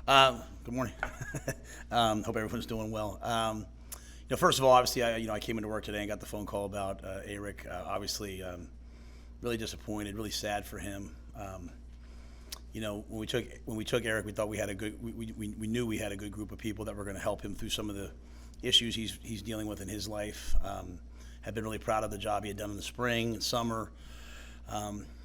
Good morning. Hope everyone's doing well. First of all, obviously, I came into work today and got the phone call about Arik. Obviously, really disappointed, really sad for him. When we took Arik, we thought we had a good. We knew we had a good group of people that were going to help him through some of the issues he's dealing with in his life. Have been really proud of the job he had done in the spring and summer.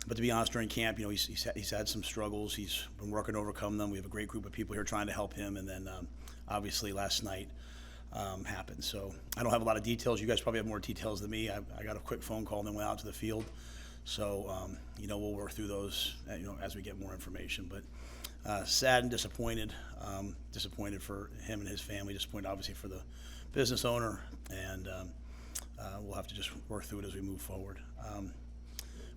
But to be honest, during camp, he's had some struggles. He's been working to overcome them. We have a great group of people here trying to help him. And then, obviously, last night happened. So I don't have a lot of details. You guys probably have more details than me. I got a quick phone call and then went out to the field. So, we'll work through those, as we get more information. But sad and disappointed. Disappointed for him and his family. Disappointed, obviously, for the business owner. And we'll have to just work through it as we move forward.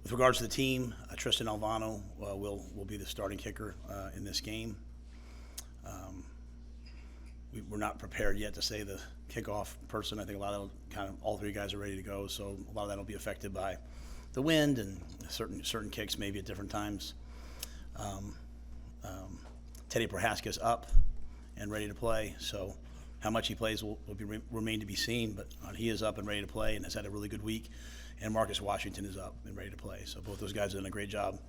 With regards to the team, Tristan Alvano will be the starting kicker in this game. We're not prepared yet to say the kickoff person. I think a lot of all three guys are ready to go, so a lot of that will be affected by the wind and certain kicks maybe at different times. Teddy Prohaska's up and ready to play, so how much he plays will remain to be seen, but he is up and ready to play and has had a really good week. And Marcus Washington is up and ready to play. So both those guys have done a great job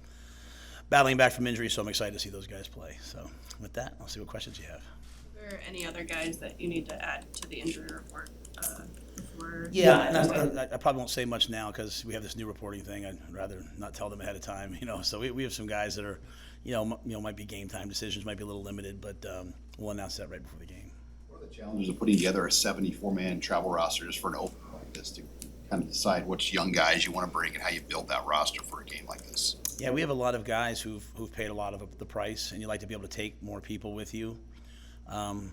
battling back from injury, so I'm excited to see those guys play. So with that, I'll see what questions you have. Are there any other guys that you need to add to the injury report before? Yeah, and I probably won't say much now because we have this new reporting thing. I'd rather not tell them ahead of time, So we have some guys that are, might be game time decisions, might be a little limited, but we'll announce that right before the game. What are the challenges of putting together a 74-man travel roster just for an opener like this to kind of decide which young guys you want to bring and how you build that roster for a game like this? Yeah, we have a lot of guys who've paid a lot of the price, and you like to be able to take more people with you. To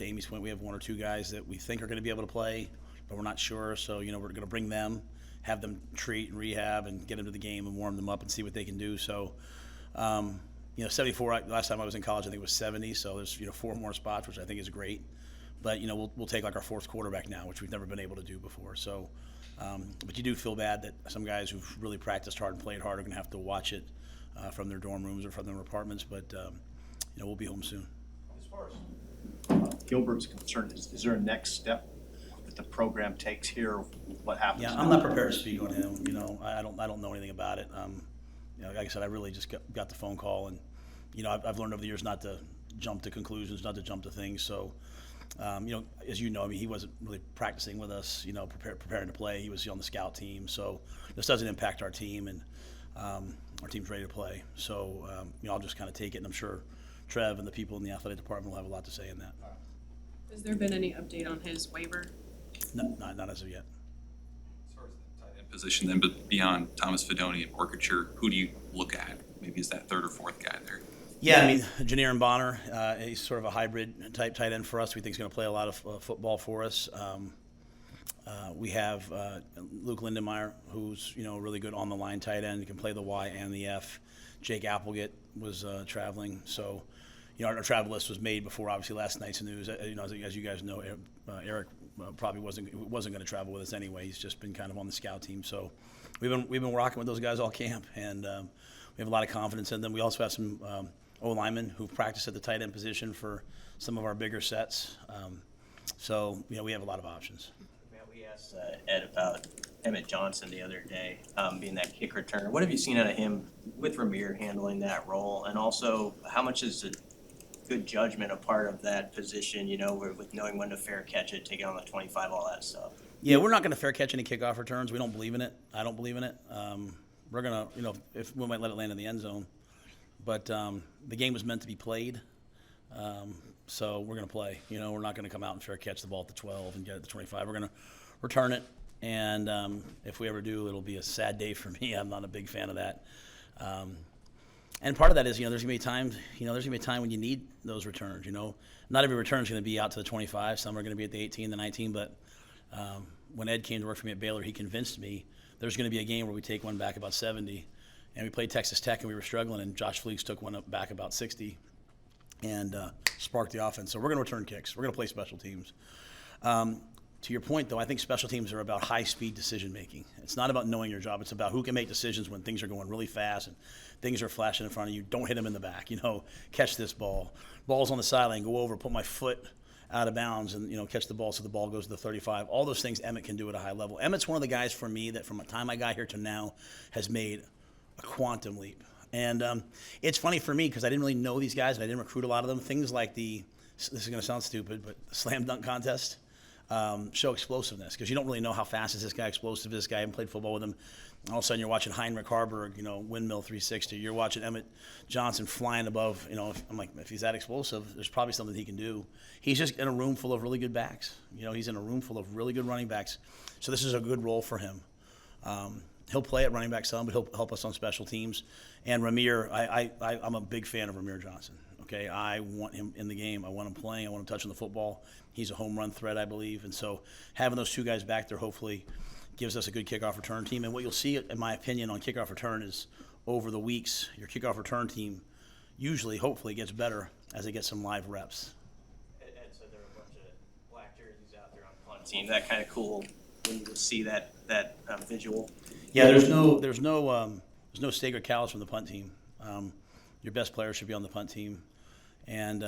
Amy's point, we have one or two guys that we think are going to be able to play, but we're not sure. So, we're going to bring them, have them treat and rehab, and get them to the game and warm them up and see what they can do. So, 74. Last time I was in college, I think it was 70. So there's 4 more spots, which I think is great. But we'll take like our fourth quarterback now, which we've never been able to do before. So, but you do feel bad that some guys who've really practiced hard and played hard are going to have to watch it from their dorm rooms or from their apartments. But we'll be home soon. As far as Gilbert's concerned, is there a next step that the program takes here? What happens? Yeah, I'm not prepared to speak on him. I don't know anything about it. Like I said, I really just got the phone call, and I've learned over the years not to jump to conclusions, not to jump to things. So. As he wasn't really practicing with us, preparing to play. He was on the scout team. So this doesn't impact our team, and our team's ready to play. So, I'll just kind of take it, and I'm sure Trev and the people in the athletic department will have a lot to say in that. Has there been any update on his waiver? No, not as of yet. As far as the tight end position, then, but beyond Thomas Fedoni and Orchard, who do you look at? Maybe is that third or fourth guy there? Yeah, Janiran Bonner, he's sort of a hybrid type tight end for us. We think he's going to play a lot of football for us. We have Luke Lindenmeyer, who's really good on the line tight end. He can play the Y and the F. Jake Applegate was traveling, so our travel list was made before obviously last night's news. As you guys know, Arik probably wasn't going to travel with us anyway. He's just been kind of on the scout team, so we've been rocking with those guys all camp, and we have a lot of confidence in them. We also have some O-linemen who practice at the tight end position for some of our bigger sets. So, we have a lot of options. Matt, we asked Ed about Emmett Johnson the other day, being that kick returner. What have you seen out of him with Ramir handling that role? And also, how much is a good judgment a part of that position, with knowing when to fair catch it, take it on the 25, all that stuff? Yeah, we're not going to fair catch any kickoff returns. We don't believe in it. I don't believe in it. We're going to, if we might let it land in the end zone. But the game was meant to be played, so we're going to play. We're not going to come out and fair catch the ball at the 12 and get it at the 25. We're going to return it, and if we ever do, it'll be a sad day for me. I'm not a big fan of that. And part of that is, there's going to be times, there's going to be a time when you need those returns. Not every return is going to be out to the 25. Some are going to be at the 18, the 19. But when Ed came to work for me at Baylor, he convinced me there's going to be a game where we take one back about 70. And we played Texas Tech, and we were struggling, and Josh Fleeks took one up back about 60 and sparked the offense. So we're going to return kicks. We're going to play special teams. To your point, though, I think special teams are about high-speed decision-making. It's not about knowing your job. It's about who can make decisions when things are going really fast and things are flashing in front of you. Don't hit them in the back, catch this ball. Ball's on the sideline, go over, put my foot out of bounds and, catch the ball so the ball goes to the 35. All those things Emmett can do at a high level. Emmett's one of the guys for me that from the time I got here to now has made a quantum leap. And it's funny for me because I didn't really know these guys and I didn't recruit a lot of them. Things like this is going to sound stupid, but the slam dunk contest. Show explosiveness because you don't really know how fast is this guy, explosive is this guy. I haven't played football with him. All of a sudden you're watching Heinrich Harburg, windmill 360. You're watching Emmett Johnson flying above. I'm like, if he's that explosive, there's probably something he can do. He's just in a room full of really good backs. He's in a room full of really good running backs. So this is a good role for him. He'll play at running back some, but he'll help us on special teams. And Ramir, I'm a big fan of Ramir Johnson. Okay, I want him in the game. I want him playing. I want him touching the football. He's a home run threat, I believe. And so having those two guys back there hopefully gives us a good kickoff return team. And what you'll see, in my opinion, on kickoff return is over the weeks, your kickoff return team usually, hopefully, gets better as they get some live reps. Ed said there were a bunch of black jerseys out there on the punt team. That kind of cool when you see that visual. Yeah, there's no stake or callus from the punt team. Your best players should be on the punt team. And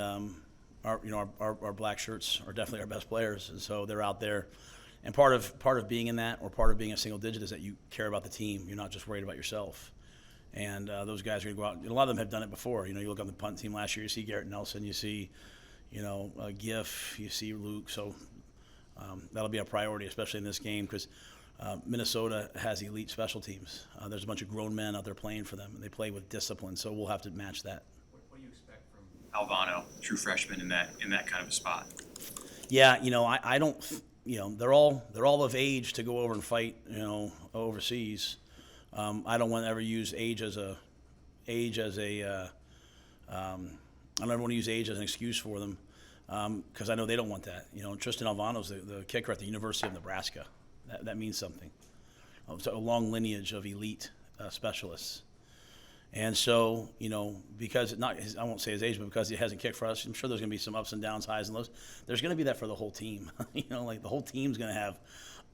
our black shirts are definitely our best players, and so they're out there. And part of being in that, or part of being a single digit, is that you care about the team. You're not just worried about yourself. And those guys are going to go out. And a lot of them have done it before. You look on the punt team last year. You see Garrett Nelson. You see, Giff. You see Luke. So that'll be a priority, especially in this game, because Minnesota has elite special teams. There's a bunch of grown men out there playing for them, and they play with discipline. So we'll have to match that. What do you expect from Alvano, true freshman, in that kind of a spot? Yeah, I don't. They're all of age to go over and fight. Overseas. I don't want to ever use age as a. I don't ever want to use age as an excuse for them, because I know they don't want that. Tristan Alvano's the kicker at the University of Nebraska. That means something. It's a long lineage of elite specialists. And so, because I won't say his age, but because he hasn't kicked for us, I'm sure there's going to be some ups and downs, highs and lows. There's going to be that for the whole team. Like the whole team's going to have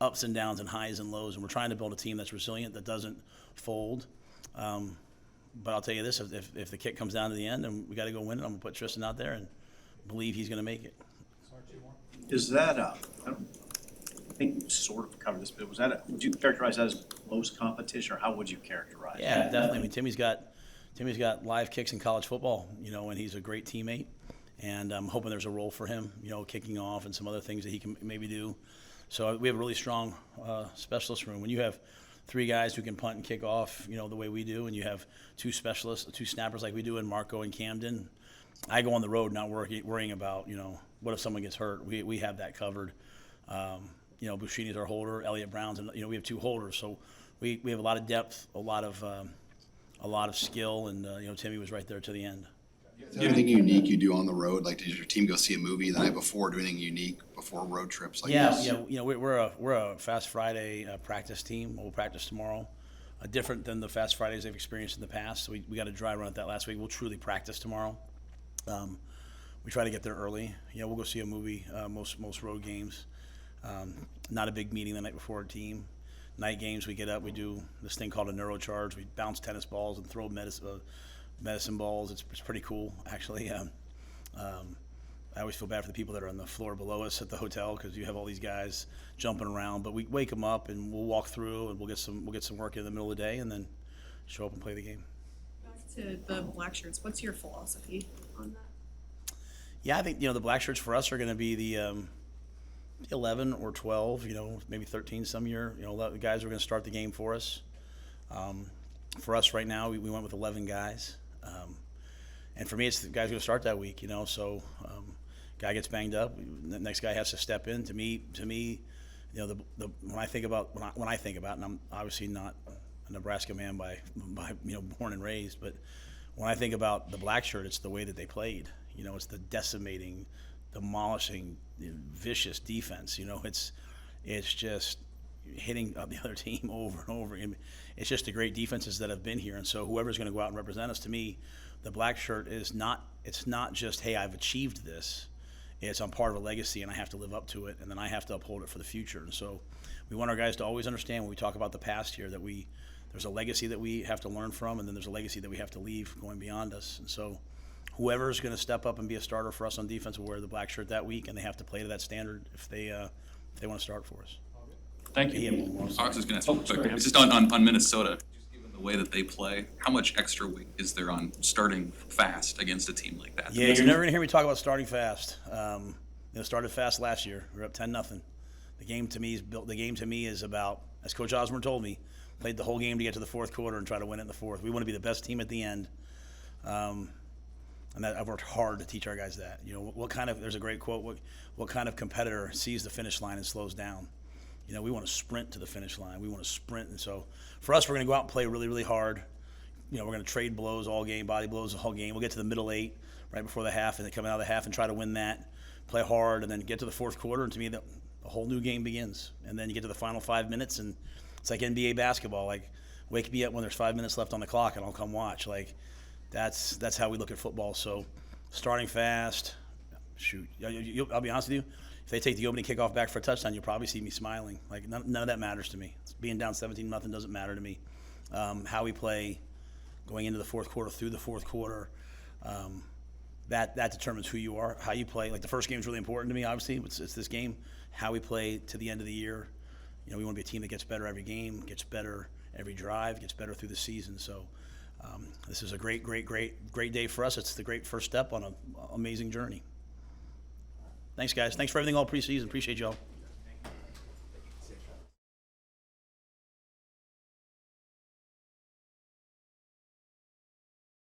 ups and downs and highs and lows, and we're trying to build a team that's resilient, that doesn't fold. But I'll tell you this, if the kick comes down to the end and we got to go win it, I'm going to put Tristan out there and believe he's going to make it. Is that, I think you sort of covered this, but would you characterize that as close competition, or how would you characterize it? Yeah, definitely. I mean, Timmy's got live kicks in college football, and he's a great teammate. And I'm hoping there's a role for him, kicking off and some other things that he can maybe do. So we have a really strong specialist room. When you have three guys who can punt and kick off, the way we do, and you have two specialists, two snappers like we do in Marco and Camden, I go on the road not worrying about, what if someone gets hurt. We have that covered. Bushini's our holder, Elliott Brown's, and we have two holders, so we have a lot of depth, a lot of skill, and Timmy was right there to the end. Is there anything unique you do on the road? Like, does your team go see a movie the night before? Do anything unique before road trips like this? Yeah. We're a Fast Friday practice team. We'll practice tomorrow, different than the Fast Fridays they've experienced in the past. So we got a dry run at that last week. We'll truly practice tomorrow. We try to get there early. We'll go see a movie most road games. Not a big meeting the night before a team. Night games, we get up, we do this thing called a neurocharge. We bounce tennis balls and throw medicine balls. It's pretty cool, actually. I always feel bad for the people that are on the floor below us at the hotel, because you have all these guys jumping around. But we wake them up and we'll walk through, and we'll get some work in the middle of the day, and then show up and play the game. Back to the black shirts, what's your philosophy on that? Yeah, I think the black shirts for us are going to be the 11 or 12, maybe 13 some year. The guys are going to start the game for us. For us right now, we went with 11 guys. And for me, it's the guys going to start that week, So guy gets banged up, the next guy has to step in. To me, when I think about, and I'm obviously not a Nebraska man by born and raised, but when I think about the black shirt, it's the way that they played. It's the decimating, demolishing, vicious defense. It's just hitting the other team over and over. It's just the great defenses that have been here. And so whoever's going to go out and represent us, to me, the black shirt is not. It's not just, hey, I've achieved this. it's I'm part of a legacy and I have to live up to it, and then I have to uphold it for the future. And so we want our guys to always understand when we talk about the past here that there's a legacy that we have to learn from, and then there's a legacy that we have to leave going beyond us. And so whoever's going to step up and be a starter for us on defense will wear the black shirt that week, and they have to play to that standard if they want to start for us. Thank Yeah, you. well, I was just gonna ask Oh, real quick, sorry. it's just on Minnesota, just given the way that they play, how much extra weight is there on starting fast against a team like that? Yeah, you're never going to hear me talk about starting fast. Started fast last year. We were up 10-0. The game to me is about, as Coach Osborne told me, played the whole game to get to the fourth quarter and try to win it in the fourth. We want to be the best team at the end. And that I've worked hard to teach our guys that. There's a great quote, what kind of competitor sees the finish line and slows down? We want to sprint to the finish line. We want to sprint. And so for us, we're going to go out and play really, really hard. We're going to trade blows all game, body blows all game. We'll get to the middle 8 right before the half, and then come out of the half and try to win that, play hard, and then get to the fourth quarter. And to me, a whole new game begins. And then you get to the final 5 minutes, and it's like NBA basketball. Like, wake me up when there's 5 minutes left on the clock, and I'll come watch. Like, that's how we look at football. So starting fast, shoot. I'll be honest with you. If they take the opening kickoff back for a touchdown, you'll probably see me smiling. Like, none of that matters to me. Being down 17-0 doesn't matter to me. How we play going into the fourth quarter, through the fourth quarter, that determines who you are, how you play. Like, the first game is really important to me, obviously. It's this game. How we play to the end of the year. We want to be a team that gets better every game, gets better every drive, gets better through the season. So this is a great day for us. It's the great first step on an amazing journey. Thanks, guys. Thanks for everything all preseason. Appreciate y'all.